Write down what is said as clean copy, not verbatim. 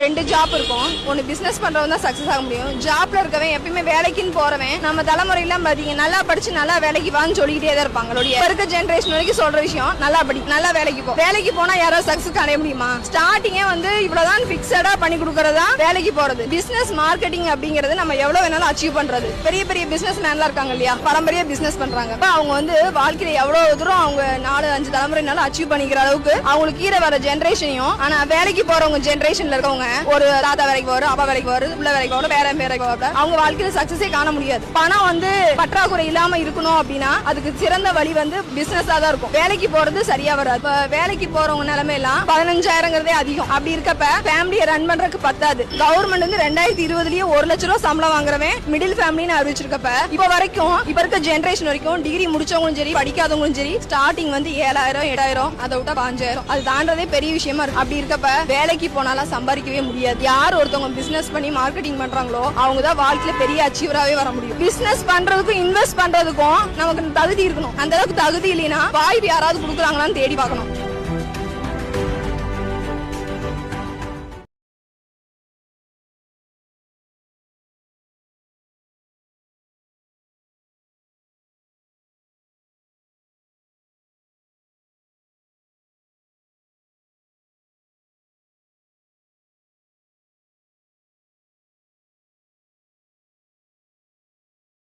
ரெண்டு ஜாப் இருக்கும். ஒன்னு பிசினஸ் பண்றவன் தான் சக்சஸ் ஆக முடியும். ஜாப்ல இருக்கவன் எப்பயுமே வேலைக்குன்னு போறவன் நம்ம தலைமுறையெல்லாம் பாத்தீங்க நல்லா படிச்சு நல்லா வேலைக்கு வான்னு சொல்லிக்கிட்டே தான் இருப்பாங்க. இருக்க ஜெனரேஷன் வரைக்கும் சொல்ற விஷயம் நல்லா படி நல்லா வேலைக்கு போ. வேலைக்கு போனா யாராவது சக்சஸ் அடைய முடியுமா? ஸ்டார்டிங்கே இவ்வளவுதான் பிக்சடா பண்ணி கொடுக்கறதா வேலைக்கு போறது. பிசினஸ் மார்க்கெட்டிங் அப்படிங்கறது நம்ம எவ்வளவு வேணாலும் அச்சீவ் பண்றது. பெரிய பெரிய பிசினஸ் மேன்லாம் இருக்காங்க இல்லையா, பரம்பரையா பிசினஸ் பண்றாங்க. அவங்க வாழ்க்கையில எவ்வளவு தூரம் அவங்க 4-5 தலைமுறைனால அச்சீவ் பண்ணிக்கிற அளவுக்கு அவங்களுக்கு கீழே வர ஜெனரேஷனையும். ஆனா வேலைக்கு போறவங்க ஜெனரேஷன்ல இருக்கவங்க ஒரு தாத்தா வேலைக்கு வரும், அப்பா வேலைக்கு வரும், பிள்ளை வேலைக்கு வரும், வேற வேலைக்கு வரும். அவங்க வாழ்க்கையில சக்சஸே காண முடியாது. பணம் பற்றாக்குறை இல்லாம இருக்கணும் அப்படின்னா அதுக்கு சிறந்த வழி பிசினஸா தான் இருக்கும். வேலைக்கு போறது சரியா வராது. வேலைக்கு போறவங்க நிலைமை எல்லாம் 15,000 அதிகம். அப்படி இருக்கப்ப ஃபேமிலியை ரன் பண்றதுக்கு பத்தாது. கவர்மெண்ட் 2020லயே 1 லட்சம் ரூபாய் சம்பளம் வாங்குறவன் மிடில் ஃபேமிலின்னு அறிவிச்சிருக்கப்ப இப்ப வரைக்கும் இப்ப இருக்க ஜெனரேஷன் வரைக்கும் டிகிரி முடிச்சவங்களும் சரி படிக்காதவங்களும் சரி ஸ்டார்டிங் 7,000 8,000 அதை விட்டா 5,000 அது தாண்டதே பெரிய விஷயமா இருக்கு. அப்படி இருக்கப்ப வேலைக்கு போனாலும் சம்பாதிக்கவே முடியாது. யார் ஒருத்தவங்க பிசினஸ் பண்ணி மார்க்கெட்டிங் பண்றாங்களோ அவங்க தான் வாழ்க்கையில பெரிய அச்சீவராகவே வர முடியும். பிசினஸ் பண்றதுக்கும் இன்வெஸ்ட் பண்றதுக்கும் நமக்கு தகுதி இருக்கணும். அந்த அளவுக்கு தகுதி இல்லைன்னா வாய்ப்பு யாராவது கொடுக்குறாங்களான்னு தேடி பார்க்கணும்.